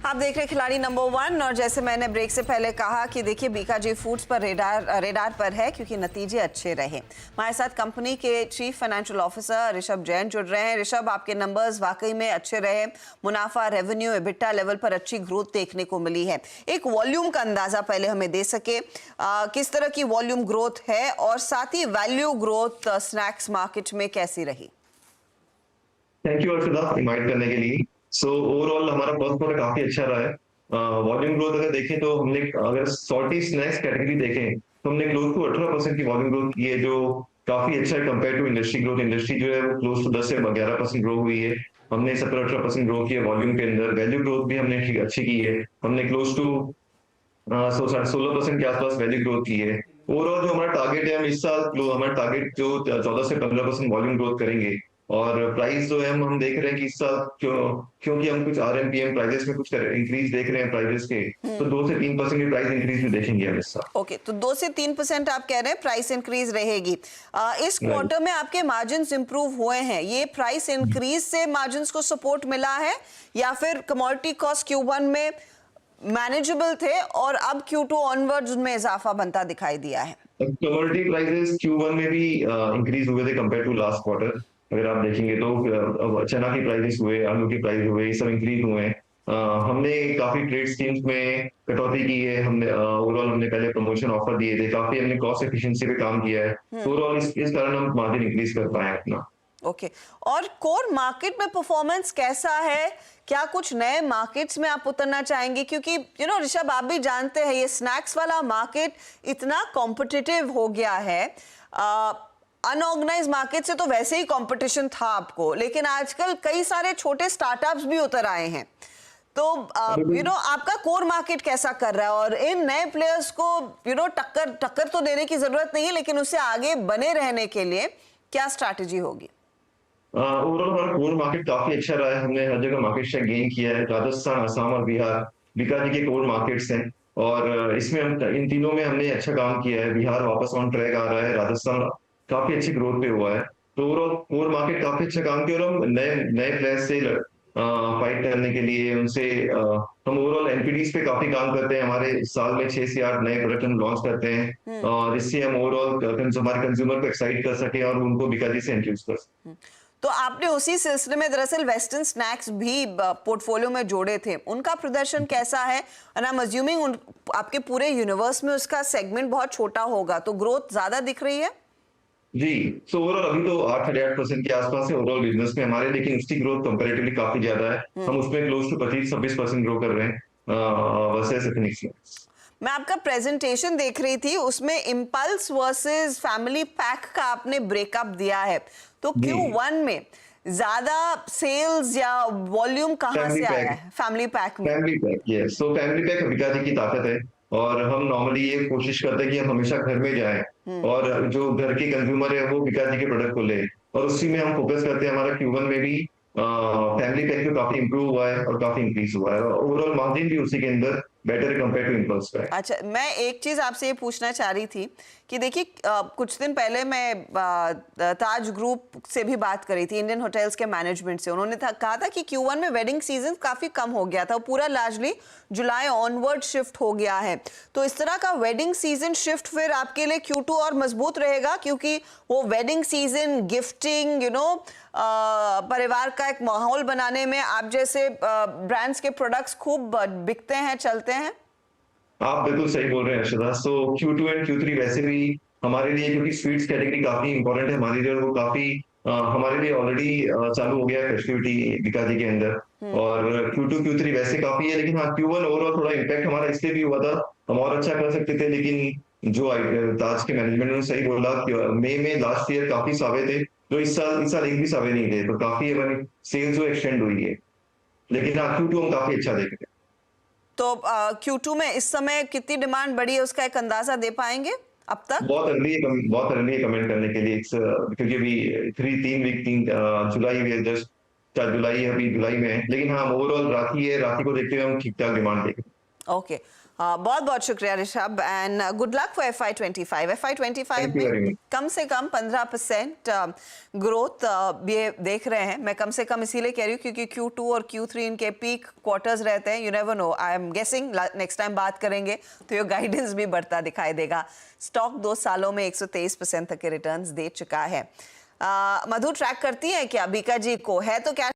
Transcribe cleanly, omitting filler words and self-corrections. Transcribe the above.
आप देख रहे हैं खिलाड़ी नंबर 1 और जैसे मैंने ब्रेक से पहले कहा कि देखिए बीकाजी फूड्स पर रेडार पर है क्योंकि नतीजे अच्छे रहे। हमारे साथ कंपनी के chief financial officer Rishabh Jain जुड़ रहे हैं। ऋषभ, आपके नंबर्स वाकई में अच्छे रहे, मुनाफा, रेवेन्यू, एबिटा लेवल पर अच्छी ग्रोथ देखने को मिली है। एक वॉल्यूम का अंदाजा पहले हमें दे सके, किस तरह की वॉल्यूम ग्रोथ है और साथ ही वैल्यू ग्रोथ स्नैक्स मार्केट में कैसी रही? थैंक यू अर्षदा इनवाइट करने के लिए। सो ओवरऑल हमारा फर्स्ट क्वार्टर काफी अच्छा रहा है। वॉल्यूम ग्रोथ अगर देखें तो हमने अगर सॉल्टी स्नैक्स कैटेगरी देखें तो हमने क्लोज टू 18% की वॉल्यूम ग्रोथ की है, जो काफी अच्छा है compare to industry growth. Industry जो है वो क्लोज टू 10 से 11% ग्रो हुई है, हमने 17-18% ग्रो की है वॉल्यूम के अंदर। वैल्यू ग्रोथ भी हमने अच्छी की है, हमने क्लोज टू 16% के आसपास वैल्यू ग्रोथ की है। ओवरऑल जो हमारा टारगेट है, हम इस साल हमारा टारगेट जो 14 से 15% वॉल्यूम ग्रोथ करेंगे। और प्राइस जो है हम देख रहे हैं कि इस साल क्योंकि हम कुछ RMPM प्राइजेस में कुछ इंक्रीज देख रहे हैं प्राइजेस के, तो 2 से 3% की प्राइस इंक्रीज भी देखेंगे हम इस साल। ओके, तो 2 से 3% आप कह रहे हैं प्राइस इंक्रीज रहेगी। इस क्वार्टर में आपके मार्जिन्स इंप्रूव हुए हैं, ये प्राइस इंक्रीज से मार्जिन्स को सपोर्ट मिला है या फिर कमोडिटी कॉस्ट Q1 में मैनेजेबल थे और अब Q2 ऑनवर्ड्स उनमें इजाफा बनता दिखाई दिया है? कमोडिटी प्राइसेस Q1 में भी इंक्रीज हुए थे कंपेयर टू लास्ट क्वार्टर। अगर आप देखेंगे तो चना की प्राइसेस हुए, आलू की प्राइस हुए, सब इंक्रीज हुए हैं। हमने काफी ट्रेड स्कीम्स में कटौती की है, हमने ओवरऑल हमने पहले प्रमोशन ऑफर दिए थे, काफी हमने कॉस्ट एफिशिएंसी पे काम किया है। ओवरऑल इस कारण हम मार्जिन इंक्रीज कर पाए अपना। ओके, और कोर मार्केट में परफॉर्मेंस कैसा है? क्या कुछ नए मार्केट्स में आप उतरना चाहेंगे? क्योंकि ऋषभ, आप भी जानते हैं ये स्नैक्स वाला मार्केट इतना कॉम्पिटिटिव हो गया है। अनऑर्गेनाइज मार्केट से तो वैसे ही कंपटीशन था आपको, लेकिन आजकल कई सारे छोटे स्टार्टअप्स भी उतर आए हैं। तो आपका कोर मार्केट कैसा कर रहा है और इन नए प्लेयर्स को टक्कर तो देने की जरूरत नहीं है, लेकिन उससे आगे बने रहने के लिए क्या स्ट्रैटेजी होगी? ओवरऑल हमारा कोर मार्केट काफी अच्छा रहा है, हमने हर जगह मार्केट शेयर गेन किया है। राजस्थान, असम और बिहार बीकाजी के कोर मार्केट्स हैं और इसमें हम इन तीनों में हमने अच्छा काम किया है। बिहार वापस ऑन ट्रैक आ रहा है, राजस्थान काफी अच्छी ग्रोथ पे हुआ है। तो ओवरऑल कोर मार्केट काफी अच्छा काम किया और हम नए नए प्लेयर्स से फाइट करने के लिए उनसे हम ओवरऑल एनपीडीज पे काफी काम करते हैं। हमारे साल में 6 से 8 नए प्रोडक्ट हम लॉन्च करते हैं और इससे हम ओवरऑल हमारे कंज्यूमर को एक्साइट कर सके और उनको बीकाजी से इंट्रोड्यूस कर सकें। तो आपने उसी सिलसिले में दरअसल वेस्टर्न स्नैक्स भी पोर्टफोलियो में जोड़े थे, उनका प्रदर्शन कैसा है? और आई एम अज्यूमिंग आपके पूरे यूनिवर्स में उसका सेगमेंट बहुत छोटा होगा, तो ग्रोथ ज्यादा दिख रही है? जी, सो ओवरऑल अभी तो 8-8% के आसपास है ओवरऑल बिजनेस में हमारे, लेकिन उसकी ग्रोथ कंपैरेटिवली काफी ज्यादा है। हम उसमें क्लोज टू 25-26% ग्रो कर रहे हैं वर्सेस एथनिक स्नैक्स। मैं आपका प्रेजेंटेशन देख रही थी, उसमें इंपल्स वर्सेस फैमिली पैक का आपने ब्रेकअप दिया है, तो Q1 में ज्यादा सेल्स या वॉल्यूम कहां से आया है फैमिली पैक में? Family pack, yes. So family pack Bikaji की ताकत है और हम नॉर्मली ये कोशिश करते हैं कि हम हमेशा घर में जाएं और जो घर के कंज्यूमर है वो बीकाजी के प्रोडक्ट को ले, और उसी में हम फोकस करते हैं। हमारा Q1 में भी फैमिली पैक में काफी इंप्रूव हुआ है और काफी इंक्रीज हुआ है, और ओवरऑल मार्जिन भी उसी के अंदर better compare to impulse pack. अच्छा, मैं एक चीज आपसे ये पूछना चाह रही थी कि देखिए कुछ दिन पहले मैं ताज ग्रुप से भी बात करी थी, इंडियन होटल्स के मैनेजमेंट से। उन्होंने कहा था कि Q1 में वेडिंग सीजन काफी कम हो गया था, पूरा लार्जली जुलाई ऑनवर्ड शिफ्ट हो गया है। तो इस तरह का वेडिंग सीजन शिफ्ट फिर आपके लिए Q2 और मजबूत रहेगा, क्योंकि वो वेडिंग सीजन, गिफ्टिंग, परिवार का एक माहौल बनाने में आप जैसे ब्रांड्स के प्रोडक्ट्स खूब बिकते हैं, चलते हैं। आप बिल्कुल सही बोल रहे हैं अर्षदा। सो Q2 एंड Q3 वैसे भी हमारे लिए, क्योंकि स्वीट्स कैटेगरी काफी इंपॉर्टेंट है हमारे लिए, और वो काफी हमारे लिए ऑलरेडी चालू हो गया है फेस्टिविटी बीकाजी के अंदर, और Q2 Q3 वैसे काफी है। लेकिन हाँ, Q1 ओवरऑल थोड़ा इम्पैक्ट हमारा इसलिए भी हुआ था, हम और अच्छा कर सकते थे, लेकिन जो ताज के मैनेजमेंट ने सही बोला, मई में लास्ट ईयर काफी सावे थे जो इस साल एक भी सावे नहीं थे, तो काफी हमारी सेल्स जो एक्सटेंड हुई है। लेकिन हाँ, Q2 हम काफी अच्छा देख रहे हैं। तो Q2 में इस समय कितनी डिमांड बढ़ी है उसका एक अंदाजा दे पाएंगे अब तक? बहुत अर्ली है कमेंट करने के लिए, क्योंकि अभी 3 वीक जुलाई में जस्ट जुलाई अभी जुलाई में है। लेकिन हाँ, ओवरऑल राखी को देखते हुए हम ठीक ठाक डिमांड देख रहे हैं। ओके, बहुत बहुत शुक्रिया Rishabh and good luck for FY25 Thank you very में much. कम से कम 15% ग्रोथ ये देख रहे हैं। मैं कम से कम इसीलिए कह रही हूँ क्योंकि Q2 और Q3 इनके पीक क्वार्टर्स रहते हैं। You never know, I am guessing next time बात करेंगे तो ये गाइडेंस भी बढ़ता दिखाई देगा। स्टॉक 2 सालों में 123% तक के रिटर्न्स दे चुका है। मधु ट्रैक करती है क्या बीका जी को? है तो क्या